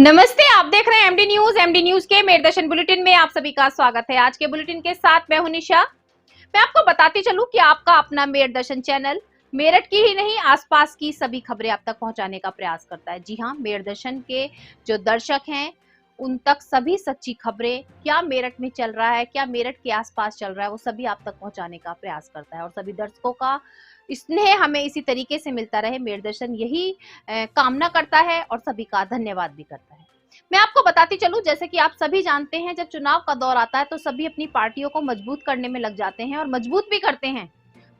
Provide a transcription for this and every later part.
नमस्ते, आप देख रहे हैं एमडी न्यूज। एमडी न्यूज के मेरदर्शन बुलेटिन में आप सभी का स्वागत है। आज के बुलेटिन के साथ मैं हूं निशा। मैं आपको बताती चलूं कि आपका अपना मेरदर्शन चैनल मेरठ की ही नहीं, आसपास की सभी खबरें आप तक पहुंचाने का प्रयास करता है। जी हां, मेरदर्शन के जो दर्शक हैं उन तक सभी सच्ची खबरें, क्या मेरठ में चल रहा है, क्या मेरठ के आसपास चल रहा है, वो सभी आप तक पहुंचाने का प्रयास करता है। और सभी दर्शकों का स्नेह हमें इसी तरीके से मिलता रहे, मेरदर्शन यही कामना करता है और सभी का धन्यवाद भी करता है। मैं आपको बताती चलूं, जैसे कि आप सभी जानते हैं, जब चुनाव का दौर आता है तो सभी अपनी पार्टियों को मजबूत करने में लग जाते हैं और मजबूत भी करते हैं।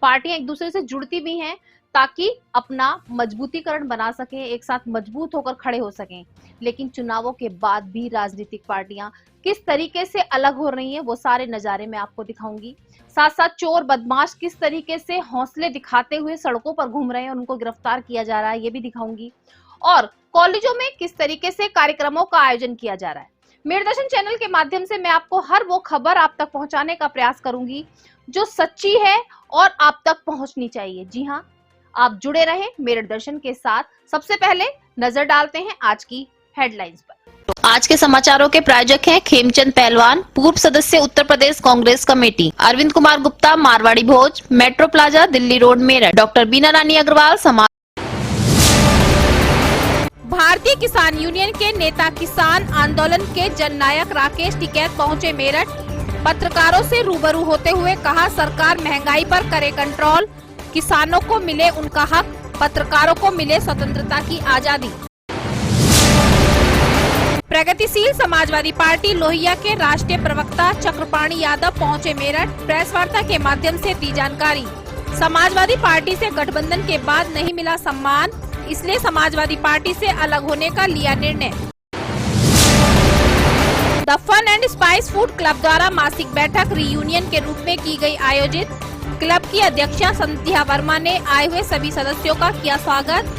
पार्टियां एक दूसरे से जुड़ती भी हैं ताकि अपना मजबूतीकरण बना सकें, एक साथ मजबूत होकर खड़े हो सकें। लेकिन चुनावों के बाद भी राजनीतिक पार्टियां किस तरीके से अलग हो रही हैं, वो सारे नजारे मैं आपको दिखाऊंगी। साथ साथ चोर बदमाश किस तरीके से हौसले दिखाते हुए सड़कों पर घूम रहे हैं और उनको गिरफ्तार किया जा रहा है, ये भी दिखाऊंगी। और कॉलेजों में किस तरीके से कार्यक्रमों का आयोजन किया जा रहा है। मेरदर्शन चैनल के माध्यम से मैं आपको हर वो खबर आप तक पहुंचाने का प्रयास करूंगी जो सच्ची है और आप तक पहुंचनी चाहिए। जी हां, आप जुड़े रहें मेरदर्शन के साथ। सबसे पहले नजर डालते हैं आज की हेडलाइंस पर। आज के समाचारों के प्रायोजक हैं खेमचंद पहलवान, पूर्व सदस्य Uttar Pradesh Congress committee, Arvind Kumar Gupta, Marwari Bhoj, metro plaza, Delhi road, Meerut, doctor Bina Rani Agarwal, समाज। भारतीय किसान यूनियन के नेता किसान आंदोलन के जननायक राकेश टिकैत पहुंचे मेरठ। पत्रकारों से रूबरू होते हुए कहा, सरकार महंगाई पर करे कंट्रोल, किसानों को मिले उनका हक, पत्रकारों को मिले स्वतंत्रता की आजादी। प्रगतिशील समाजवादी पार्टी लोहिया के राष्ट्रीय प्रवक्ता चक्रपाणी यादव पहुंचे मेरठ। प्रेस वार्ता के माध्यम से दी जानकारी। समाजवादी पार्टी से गठबंधन के बाद नहीं मिला सम्मान, इसलिए समाजवादी पार्टी से अलग होने का लिया निर्णय। The fun and spice food club द्वारा मासिक बैठक रीयूनियन के रूप में की गई आयोजित। क्लब की अध्यक्षा संध्या वर्मा ने आए हुए सभी सदस्यों का किया स्वागत।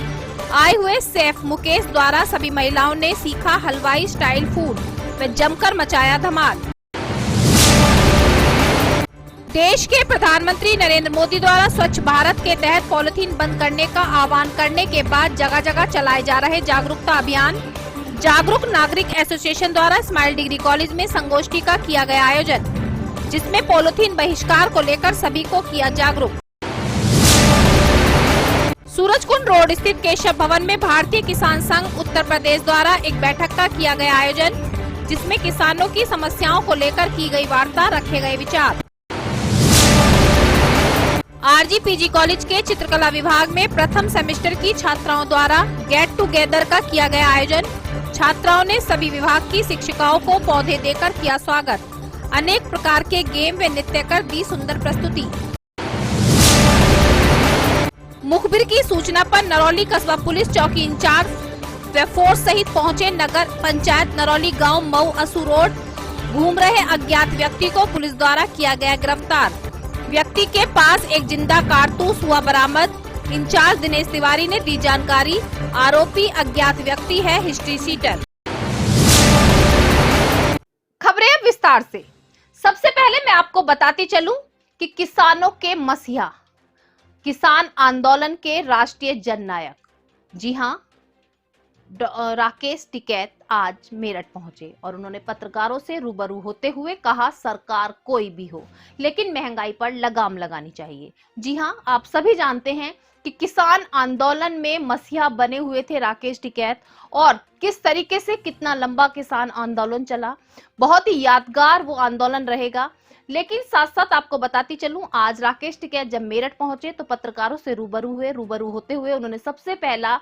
आए हुए शेफ मुकेश द्वारा सभी महिलाओं ने सीखा हलवाई स्टाइल फूड व जमकर मचाया धमाल। देश के प्रधानमंत्री नरेंद्र मोदी द्वारा स्वच्छ भारत के तहत पॉलिथीन बंद करने का आह्वान करने के बाद जगह जगह चलाए जा रहे जागरूकता अभियान। जागरूक नागरिक एसोसिएशन द्वारा स्माइल डिग्री कॉलेज में संगोष्ठी का किया गया आयोजन, जिसमें पॉलिथीन बहिष्कार को लेकर सभी को किया जागरूक। सूरजकुंड रोड स्थित केशव भवन में भारतीय किसान संघ उत्तर प्रदेश द्वारा एक बैठक का किया गया आयोजन, जिसमें किसानों की समस्याओं को लेकर की गई वार्ता, रखे गए विचार। आरजी पीजी कॉलेज के चित्रकला विभाग में प्रथम सेमेस्टर की छात्राओं द्वारा गेट टुगेदर का किया गया आयोजन। छात्राओं ने सभी विभाग की शिक्षिकाओं को पौधे देकर किया स्वागत। अनेक प्रकार के गेम व नृत्य कर दी सुंदर प्रस्तुति। मुखबिर की सूचना पर नरौली कस्बा पुलिस चौकी इंचार्ज व फोर्स सहित पहुंचे नगर पंचायत नरौली गांव मऊ असू रोड। घूम रहे अज्ञात व्यक्ति को पुलिस द्वारा किया गया गिरफ्तार। व्यक्ति के पास एक जिंदा कारतूस हुआ बरामद। इंचार्ज दिनेश तिवारी ने दी जानकारी। आरोपी अज्ञात व्यक्ति है हिस्ट्री शीटर। खबरें विस्तार से। सबसे पहले मैं आपको बताती चलूं कि किसानों के मसीहा, किसान आंदोलन के राष्ट्रीय जननायक, जी हां, राकेश टिकैत आज मेरठ पहुंचे और उन्होंने पत्रकारों से रूबरू होते हुए कहा, सरकार कोई भी हो लेकिन महंगाई पर लगाम लगानी चाहिए। जी हां, आप सभी जानते हैं कि किसान आंदोलन में मसीहा बने हुए थे राकेश टिकैत और किस तरीके से कितना लंबा किसान आंदोलन चला। बहुत ही यादगार वो आंदोलन रहेगा। लेकिन साथ साथ आपको बताती चलूं, आज राकेश टिकैत जब मेरठ पहुंचे तो पत्रकारों से रूबरू होते हुए उन्होंने सबसे पहला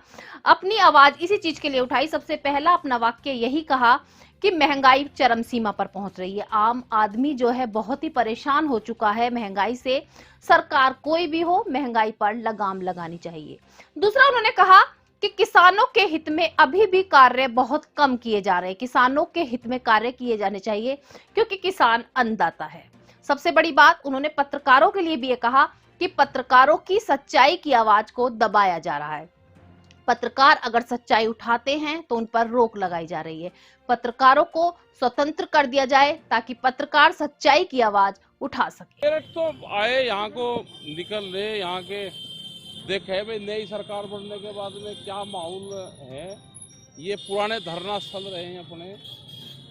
अपनी आवाज इसी चीज के लिए उठाई। सबसे पहला अपना वाक्य यही कहा कि महंगाई चरम सीमा पर पहुंच रही है, आम आदमी जो है बहुत ही परेशान हो चुका है महंगाई से, सरकार कोई भी हो महंगाई पर लगाम लगानी चाहिए। दूसरा, उन्होंने कहा कि किसानों के हित में अभी भी कार्य बहुत कम किए जा रहे हैं, किसानों के हित में कार्य किए जाने चाहिए क्योंकि किसान अन्नदाता है। सबसे बड़ी बात उन्होंने पत्रकारों के लिए भी ये कहा कि पत्रकारों की सच्चाई की आवाज को दबाया जा रहा है। पत्रकार अगर सच्चाई उठाते हैं तो उन पर रोक लगाई जा रही है। पत्रकारों को स्वतंत्र कर दिया जाए ताकि पत्रकार सच्चाई की आवाज उठा सके। तो आए यहाँ को निकल रहे, यहाँ के देखे भाई नई सरकार बनने के बाद में क्या माहौल है, ये पुराने धरना स्थल रहे हैं अपने,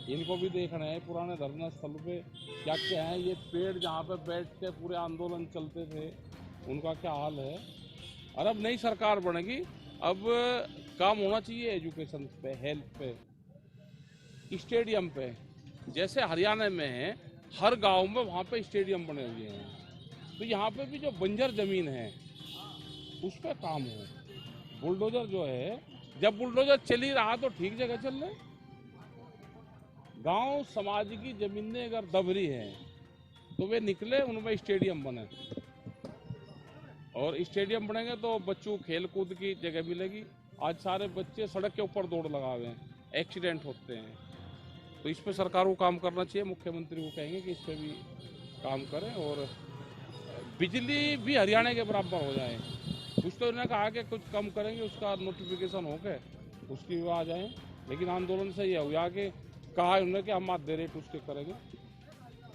इनको भी देख रहे हैं पुराने धरना स्थल पे क्या क्या है। ये पेड़ जहाँ पे बैठ के पूरे आंदोलन चलते थे उनका क्या हाल है। और अब नई सरकार बनेगी, अब काम होना चाहिए एजुकेशन पे, हेल्थ पे, स्टेडियम पे। जैसे हरियाणा में है, हर गांव में वहाँ पे स्टेडियम बने हुए हैं, तो यहाँ पे भी जो बंजर जमीन है उस पर काम हो। बुलडोजर जो है, जब बुलडोजर चल ही रहा तो ठीक जगह चल रहे। गांव समाज की जमीनें अगर दब रही हैं तो वे निकले, उनमें स्टेडियम बने, और स्टेडियम बनेंगे तो बच्चों को खेल कूद की जगह मिलेगी। आज सारे बच्चे सड़क के ऊपर दौड़ लगा हुए हैं, एक्सीडेंट होते हैं। तो इस पर सरकार को काम करना चाहिए। मुख्यमंत्री को कहेंगे कि इस पर भी काम करें और बिजली भी हरियाणा के बराबर हो जाए। कुछ तो उन्होंने कहा कि कुछ कम करेंगे, उसका नोटिफिकेशन हो के उसकी भी आ जाए। लेकिन आंदोलन से यह हुआ कि कहा उन्होंने कि हम आधे रेट उसके करेंगे,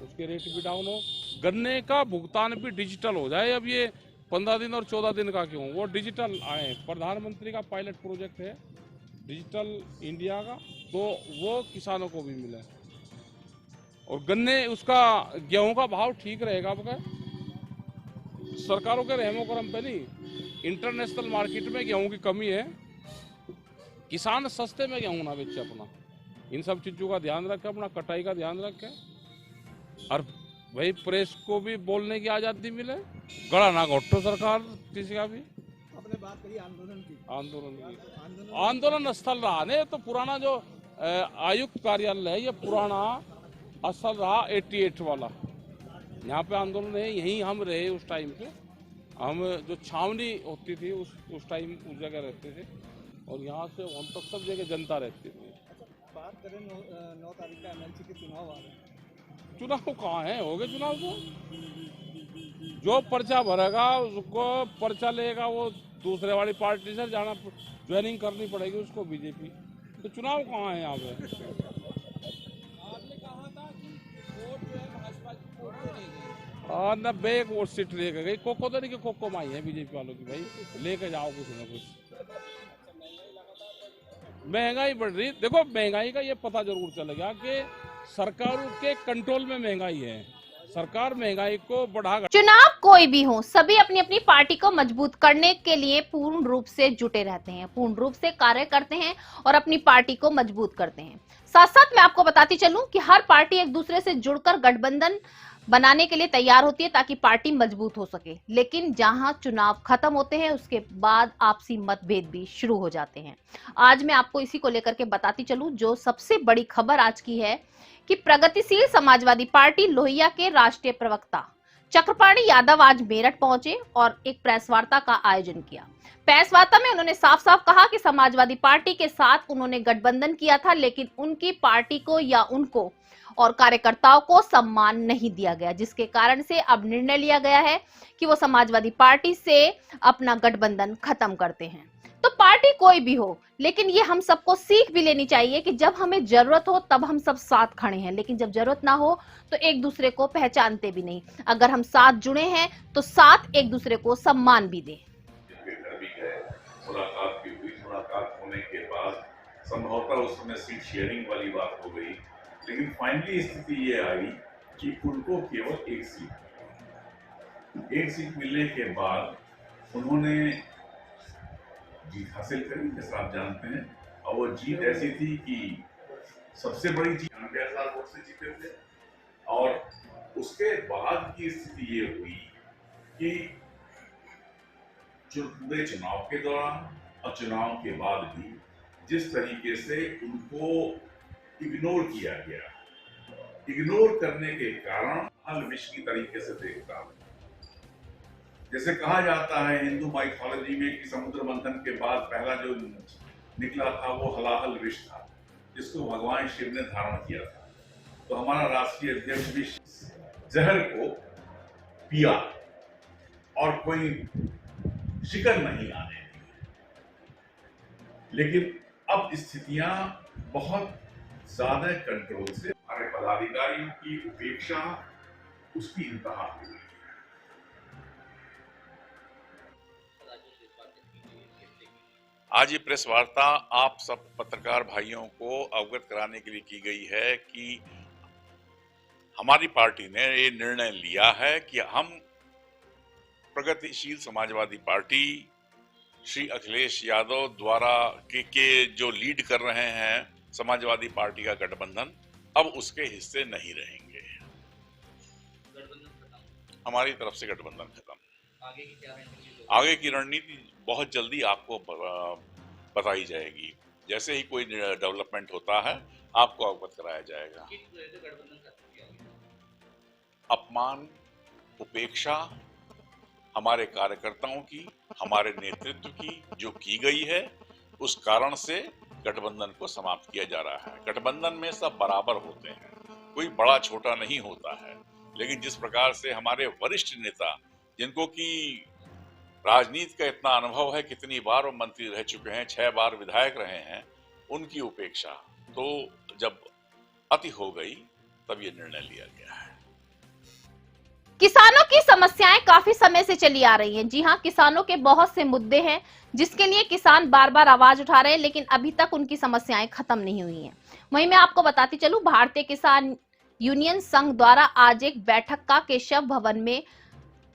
उसके रेट भी डाउन हो, गन्ने का भुगतान भी डिजिटल हो जाए। अब ये 15 दिन और 14 दिन का क्यों, वो डिजिटल आए। प्रधानमंत्री का पायलट प्रोजेक्ट है डिजिटल इंडिया का, तो वो किसानों को भी मिले। और गन्ने उसका गेहूं का भाव ठीक रहेगा आपका, सरकारों के रहमो करम पे नहीं। इंटरनेशनल मार्केट में गेहूं की कमी है, किसान सस्ते में गेहूं ना बेचे अपना। इन सब चीजों का ध्यान रखें, अपना कटाई का ध्यान रखें, और भाई प्रेस को भी बोलने की आजादी मिले। गड़ा ना घोटो सरकार किसी का भी। आपने बात करी आंदोलन की, आंदोलन स्थल रहा नहीं तो पुराना जो आयुक्त कार्यालय है, ये पुराना स्थल रहा 88 वाला। यहाँ पे आंदोलन है, यहीं हम रहे उस टाइम पे। हम जो छावनी होती थी उस टाइम उस जगह रहते थे, और यहाँ से वहाँ तक सब जगह जनता रहती थी। अच्छा बात करें 9 तारीख का एमएलसी के चुनाव आ रहे हैं। चुनाव कहाँ है, हो गए चुनाव तो। जो पर्चा भरेगा उसको पर्चा लेगा, वो दूसरे वाली पार्टी से जाना, ज्वाइनिंग करनी पड़ेगी उसको बीजेपी। तो चुनाव कहाँ है यहाँ पे। आपने कहा था कि वोट जो है भाजपा की वोट को ले गई, और 90 वोट सीट लेके गई। कोको तो नहीं कि कोको माई है बीजेपी वालों की, भाई लेके जाओ कुछ ना कुछ। महंगाई बढ़ रही, देखो महंगाई का ये पता जरूर चलेगा कि सरकारों के कंट्रोल में महंगाई है। सरकार महंगाई को बढ़ा। चुनाव कोई भी हो, सभी अपनी अपनी पार्टी को मजबूत करने के लिए पूर्ण रूप से जुटे रहते हैं, पूर्ण रूप से कार्य करते हैं और अपनी पार्टी को मजबूत करते हैं। साथ साथ मैं आपको बताती चलूं कि हर पार्टी एक दूसरे से जुड़कर गठबंधन बनाने के लिए तैयार होती है ताकि पार्टी मजबूत हो सके। लेकिन जहां चुनाव खत्म होते हैं उसके बाद आपसी मतभेद भी शुरू हो जाते हैं। आज मैं आपको इसी को लेकर के बताती चलूं, जो सबसे बड़ी खबर आज की है कि प्रगतिशील समाजवादी पार्टी लोहिया के राष्ट्रीय प्रवक्ता चक्रपाणी यादव आज मेरठ पहुंचे और एक प्रेस वार्ता का आयोजन किया। प्रेस वार्ता में उन्होंने साफ साफ कहा कि समाजवादी पार्टी के साथ उन्होंने गठबंधन किया था, लेकिन उनकी पार्टी को या उनको और कार्यकर्ताओं को सम्मान नहीं दिया गया, जिसके कारण से अब निर्णय लिया गया है कि वो समाजवादी पार्टी से अपना गठबंधन खत्म करते हैं। तो पार्टी कोई भी हो, लेकिन ये हम सबको सीख भी लेनी चाहिए कि जब हमें जरूरत हो तब हम सब साथ खड़े हैं, लेकिन जब जरूरत ना हो तो एक दूसरे को पहचानते भी नहीं। अगर हम साथ जुड़े हैं तो साथ एक दूसरे को सम्मान भी दें। मुलाकात भी हुई, मुलाकात होने के बाद संभवतः उस समय सीट शेयरिंग वाली बात हो गई, लेकिन फाइनली स्थिति ये आई कि उनको केवल एक सीट मिलने के बाद उन्होंने जीत हासिल करी, जैसा आप जानते हैं। और वो जीत ऐसी थी कि सबसे बड़ी जीत 90,000 वोट से जीते थे। और उसके बाद की स्थिति ये हुई कि पूरे चुनाव के दौरान और चुनाव के बाद भी जिस तरीके से उनको इग्नोर किया गया, इग्नोर करने के कारण हल विष की तरीके से देखता हूं। जैसे कहा जाता है हिंदू माइथोलॉजी में कि समुद्र मंथन के बाद पहला जो निकला था वो हलाहल विष था, जिसको भगवान शिव ने धारण किया था। तो हमारा राष्ट्रीय अध्यक्ष भी जहर को पिया और कोई शिकन नहीं आने दी। लेकिन अब स्थितियां बहुत ज्यादा कंट्रोल से, हमारे पदाधिकारियों की उपेक्षा उसकी इंतहा हुई। आज ये प्रेस वार्ता आप सब पत्रकार भाइयों को अवगत कराने के लिए की गई है कि हमारी पार्टी ने ये निर्णय लिया है कि हम प्रगतिशील समाजवादी पार्टी श्री अखिलेश यादव द्वारा के जो लीड कर रहे हैं समाजवादी पार्टी का गठबंधन, अब उसके हिस्से नहीं रहेंगे। हमारी तरफ से गठबंधन खत्म। आगे की रणनीति बहुत जल्दी आपको बताई जाएगी। जैसे ही कोई डेवलपमेंट होता है आपको अवगत कराया जाएगा। अपमान, उपेक्षा हमारे कार्यकर्ताओं की, हमारे नेतृत्व की जो की गई है, उस कारण से गठबंधन को समाप्त किया जा रहा है। गठबंधन में सब बराबर होते हैं, कोई बड़ा छोटा नहीं होता है। लेकिन जिस प्रकार से हमारे वरिष्ठ नेता, जिनको कि राजनीति का इतना अनुभव है, कितनी बार वो मंत्री रह चुके हैं, 6 बार विधायक रहे हैं, उनकी उपेक्षा तो जब अति हो गई तब ये निर्णय लिया गया है। किसानों की समस्याएं काफी समय से चली आ रही हैं। जी हां, किसानों के बहुत से मुद्दे हैं जिसके लिए किसान बार बार आवाज उठा रहे हैं, लेकिन अभी तक उनकी समस्याएं खत्म नहीं हुई हैं। वहीं मैं आपको बताती चलूं, भारतीय किसान यूनियन संघ द्वारा आज एक बैठक का केशव भवन में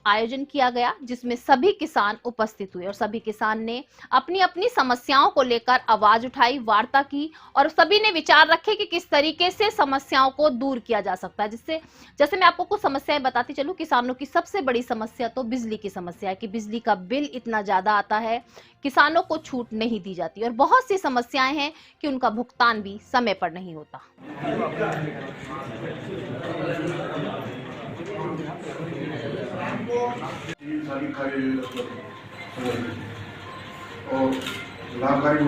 आयोजन किया गया, जिसमें सभी किसान उपस्थित हुए और सभी किसान ने अपनी अपनी समस्याओं को लेकर आवाज उठाई, वार्ता की और सभी ने विचार रखे कि किस तरीके से समस्याओं को दूर किया जा सकता है। जिससे जैसे मैं आपको कुछ समस्याएं बताती चलूं, किसानों की सबसे बड़ी समस्या तो बिजली की समस्या है कि बिजली का बिल इतना ज्यादा आता है, किसानों को छूट नहीं दी जाती और बहुत सी समस्याएं हैं कि उनका भुगतान भी समय पर नहीं होता। सारी और लाभकारी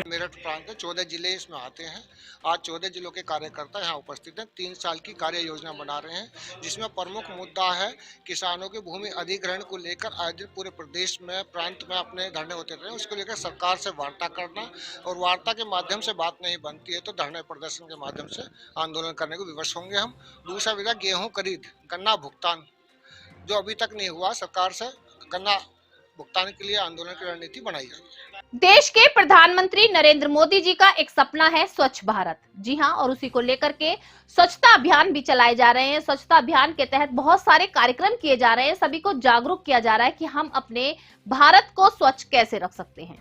मेरठ प्रांत 14 जिले इसमें आते हैं। आज 14 जिलों के कार्यकर्ता यहाँ उपस्थित हैं। 3 साल की कार्य योजना बना रहे हैं, जिसमें प्रमुख मुद्दा है किसानों की भूमि अधिग्रहण को लेकर आए दिन पूरे प्रदेश में, प्रांत में अपने धरने होते रहे, उसको लेकर सरकार से वार्ता करना और वार्ता के माध्यम से बात नहीं बनती है तो धरने प्रदर्शन के माध्यम से आंदोलन करने को विवश होंगे हम। दूसरा विधा गेहूँ खरीद, गन्ना भुगतान जो अभी तक नहीं हुआ, सरकार से गन्ना भुगतान के लिए आंदोलन की रणनीति बनाई जाएगी। देश के प्रधानमंत्री नरेंद्र मोदी जी का एक सपना है स्वच्छ भारत। जी हां, और उसी को लेकर के स्वच्छता अभियान भी चलाए जा रहे हैं। स्वच्छता अभियान के तहत बहुत सारे कार्यक्रम किए जा रहे हैं, सभी को जागरूक किया जा रहा है कि हम अपने भारत को स्वच्छ कैसे रख सकते हैं।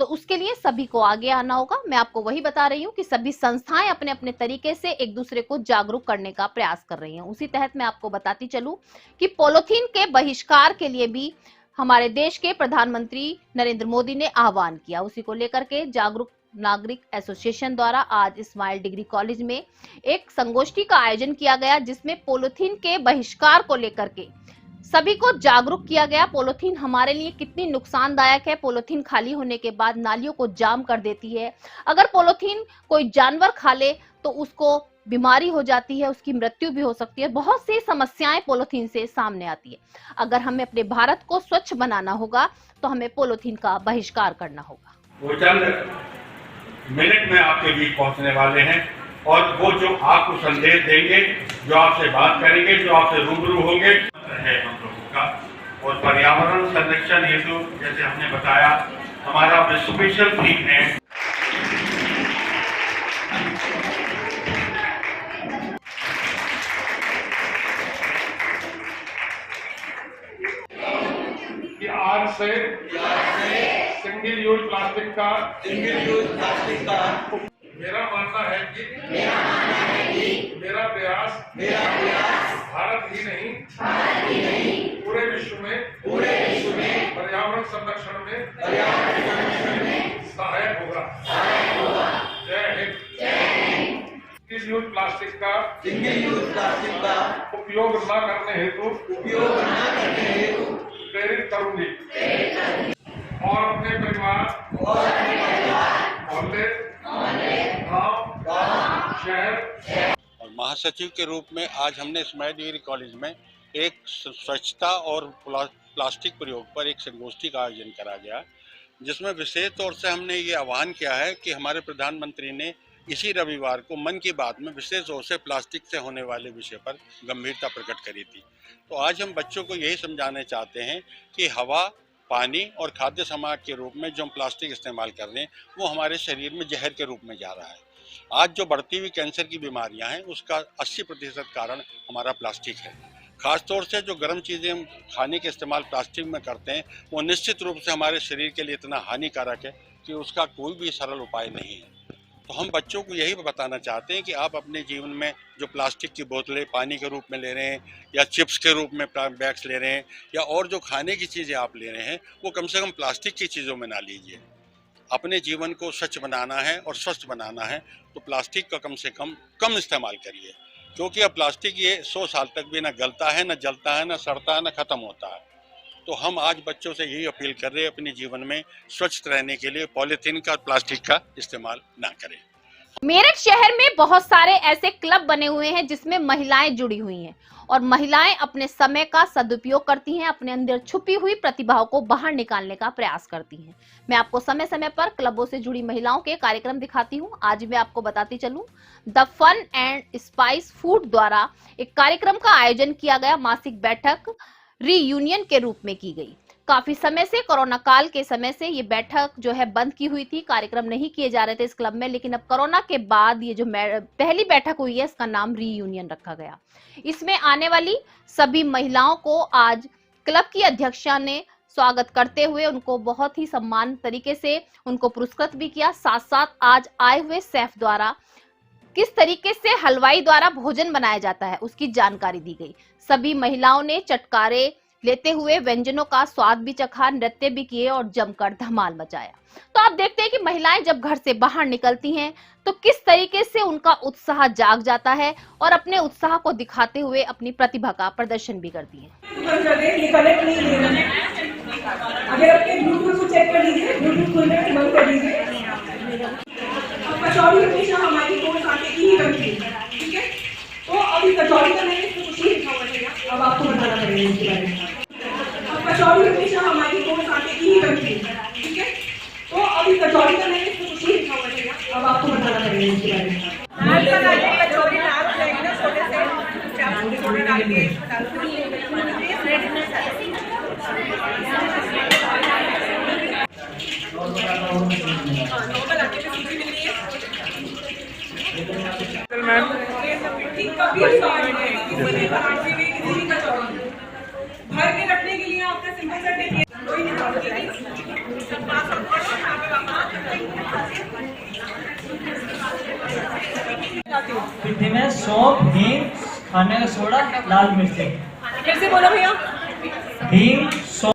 तो उसके लिए सभी को आगे आना होगा। मैं आपको वही बता रही हूँ कि सभी संस्थाएं अपने अपने तरीके से एक दूसरे को जागरूक करने का प्रयास कर रही हैं। उसी तहत मैं आपको बताती चलूं कि पॉलीथीन के बहिष्कार के लिए भी हमारे देश के प्रधानमंत्री नरेंद्र मोदी ने आह्वान किया। उसी को लेकर के जागरूक नागरिक एसोसिएशन द्वारा आज स्माइल डिग्री कॉलेज में एक संगोष्ठी का आयोजन किया गया, जिसमें पॉलीथीन के बहिष्कार को लेकर के सभी को जागरूक किया गया। पॉलीथीन हमारे लिए कितनी नुकसानदायक है। पॉलीथीन खाली होने के बाद नालियों को जाम कर देती है। अगर पॉलीथीन कोई जानवर खा ले तो उसको बीमारी हो जाती है, उसकी मृत्यु भी हो सकती है। बहुत सी समस्याएं पॉलीथीन से सामने आती है। अगर हमें अपने भारत को स्वच्छ बनाना होगा तो हमें पॉलीथीन का बहिष्कार करना होगा। वो चंद मिनट में आपके बीच पहुंचने वाले हैं और वो जो आपको संदेश देंगे, जो आपसे बात करेंगे, जो आपसे रूबरू होंगे, है हम लोगों का। और पर्यावरण संरक्षण हेतु जैसे हमने बताया, हमारा स्पेशल थीम है कि आज से सिंगल यूज प्लास्टिक का मेरा मानना है कि मेरा प्रयास भारत ही नहीं पूरे विश्व में पर्यावरण संरक्षण में सहायक होगा। जय हिंद। सिंगल यूज प्लास्टिक का उपयोग न करने हेतु प्रेरित करूंगी और अपने परिवार, मोहल्ले, गांव, शहर और महासचिव के रूप में आज हमने स्माइल डिग्री कॉलेज में एक स्वच्छता और प्लास्टिक प्रयोग पर एक संगोष्ठी का आयोजन करा गया, जिसमें विशेष तौर से हमने ये आह्वान किया है कि हमारे प्रधानमंत्री ने इसी रविवार को मन की बात में विशेष तौर से प्लास्टिक से होने वाले विषय पर गंभीरता प्रकट करी थी। तो आज हम बच्चों को यही समझाने चाहते हैं कि हवा, पानी और खाद्य सामग्री के रूप में जो हम प्लास्टिक इस्तेमाल कर रहे हैं वो हमारे शरीर में जहर के रूप में जा रहा है। आज जो बढ़ती हुई कैंसर की बीमारियां हैं उसका 80% कारण हमारा प्लास्टिक है। खासतौर से जो गर्म चीज़ें हम खाने के इस्तेमाल प्लास्टिक में करते हैं वो निश्चित रूप से हमारे शरीर के लिए इतना हानिकारक है कि उसका कोई भी सरल उपाय नहीं है। तो हम बच्चों को यही बताना चाहते हैं कि आप अपने जीवन में जो प्लास्टिक की बोतलें पानी के रूप में ले रहे हैं या चिप्स के रूप में बैग्स ले रहे हैं या और जो खाने की चीज़ें आप ले रहे हैं वो कम से कम प्लास्टिक की चीज़ों में ना लीजिए। अपने जीवन को स्वच्छ बनाना है और स्वस्थ बनाना है तो प्लास्टिक का कम से कम इस्तेमाल करिए, क्योंकि अब प्लास्टिक ये 100 साल तक भी ना गलता है, ना जलता है, ना सड़ता है, ना ख़त्म होता है। तो हम आज बच्चों से यही अपील कर रहे हैं अपने जीवन में स्वच्छ रहने के लिए पॉलीथीन का, प्लास्टिक का इस्तेमाल ना करें। मेरठ शहर में बहुत सारे ऐसे क्लब बने हुए हैं जिसमें महिलाएं जुड़ी हुई हैं और महिलाएं अपने समय का सदुपयोग करती हैं, अपने अंदर छुपी हुई प्रतिभाओं को बाहर निकालने का प्रयास करती हैं। मैं आपको समय समय पर क्लबों से जुड़ी महिलाओं के कार्यक्रम दिखाती हूं। आज मैं आपको बताती चलूं, the fun and spice food द्वारा एक कार्यक्रम का आयोजन किया गया। मासिक बैठक रीयूनियन के रूप में की गई। काफी समय से, कोरोना काल के समय से ये बैठक जो है बंद की हुई थी, कार्यक्रम नहीं किए जा रहे थे इस क्लब में, लेकिन अब कोरोना के बाद ये जो पहली बैठक हुई है इसका नाम रीयूनियन रखा गया। इसमें आने वाली सभी महिलाओं को आज क्लब की अध्यक्षा ने स्वागत करते हुए उनको बहुत ही सम्मान तरीके से उनको पुरस्कृत भी किया। साथ साथ आज आए हुए शेफ द्वारा किस तरीके से हलवाई द्वारा भोजन बनाया जाता है उसकी जानकारी दी गई। सभी महिलाओं ने चटकारे लेते हुए व्यंजनों का स्वाद भी चखा, नृत्य भी किए और जमकर धमाल मचाया। तो आप देखते हैं कि महिलाएं जब घर से बाहर निकलती हैं तो किस तरीके से उनका उत्साह जाग जाता है और अपने उत्साह को दिखाते हुए अपनी प्रतिभा का प्रदर्शन भी करती हैं। अगर अपने ब्लूटूथ को चेक कर लीजिए, ब्लूटूथ खोलने के बंद कर लीजिए। कचौड़ी हमेशा हमारी कोर्स आटे की ही बनती है, ठीक है? तो अभी कचौड़ी का मैंने इसमें कुछ नहीं लिखा हुआ है, अब आपको बताना पड़ेगा इसके बारे में। अब कचौड़ी हमेशा हमारी कोर्स आटे की ही बनती है, ठीक है? तो अभी कचौड़ी का मैंने इसमें कुछ नहीं लिखा हुआ है, अब आपको बताना पड़ेगा इसके बारे में। कचौड़ी डाल जाएगी ना छोटे से छोटे डाल के भर के रखने के लिए आपका सिंपल सा टिप कोई पिट्ठी में सौंफ, हींग, खाने का सोडा, लाल मिर्ची। फिर से बोलो भैया। हींग, सौंफ।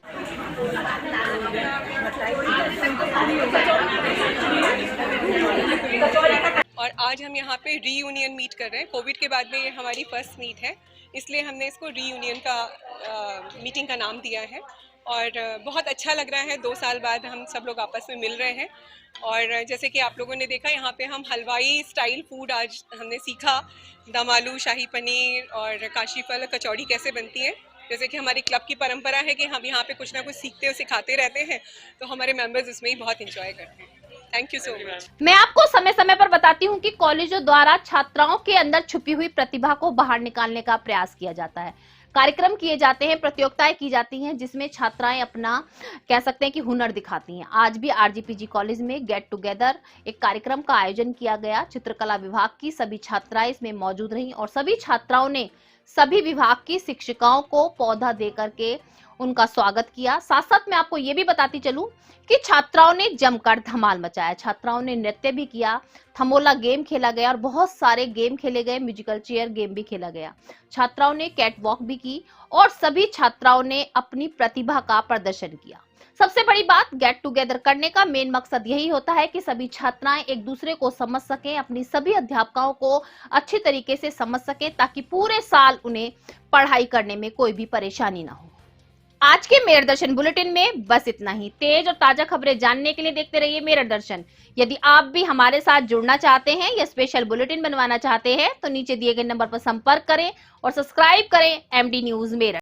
और आज हम यहाँ पे रीयूनियन मीट कर रहे हैं। कोविड के बाद में ये हमारी फर्स्ट मीट है, इसलिए हमने इसको रीयूनियन का मीटिंग का नाम दिया है। और बहुत अच्छा लग रहा है, 2 साल बाद हम सब लोग आपस में मिल रहे हैं। और जैसे कि आप लोगों ने देखा, यहाँ पे हम हलवाई स्टाइल फूड आज हमने सीखा। दम आलू, शाही पनीर और काशी फल कचौड़ी कैसे बनती है। जैसे कि हमारी क्लब की परंपरा है कि हम यहाँ पे कुछ ना कुछ सीखते और सिखाते रहते हैं, तो हमारे मेंबर्स इसमें ही बहुत इंजॉय करते हैं। Thank you so much. मैं आपको समय समय पर बताती हूँ कि कॉलेजों द्वारा छात्राओं के अंदर छुपी हुई प्रतिभा को बाहर निकालने का प्रयास किया जाता है। कार्यक्रम किए जाते हैं, प्रतियोगिताएं की जाती हैं जिसमें छात्राएं अपना कह सकते हैं कि हुनर दिखाती हैं। आज भी आरजीपीजी कॉलेज में गेट टुगेदर एक कार्यक्रम का आयोजन किया गया। चित्रकला विभाग की सभी छात्राएं इसमें मौजूद रहीं और सभी छात्राओं ने सभी विभाग की शिक्षिकाओं को पौधा दे करके उनका स्वागत किया। साथ साथ मैं आपको ये भी बताती चलूं कि छात्राओं ने जमकर धमाल मचाया। छात्राओं ने नृत्य भी किया, थमोला गेम खेला गया और बहुत सारे गेम खेले गए, म्यूजिकल चेयर गेम भी खेला गया। छात्राओं ने कैट वॉक भी की और सभी छात्राओं ने अपनी प्रतिभा का प्रदर्शन किया। सबसे बड़ी बात, गेट टुगेदर करने का मेन मकसद यही होता है कि सभी छात्राएं एक दूसरे को समझ सकें, अपनी सभी अध्यापकों को अच्छी तरीके से समझ सकें, ताकि पूरे साल उन्हें पढ़ाई करने में कोई भी परेशानी ना हो। आज के मेरठ दर्शन बुलेटिन में बस इतना ही। तेज और ताजा खबरें जानने के लिए देखते रहिए मेरठ दर्शन। यदि आप भी हमारे साथ जुड़ना चाहते हैं या स्पेशल बुलेटिन बनवाना चाहते हैं तो नीचे दिए गए नंबर पर संपर्क करें और सब्सक्राइब करें एमडी न्यूज मेरठ।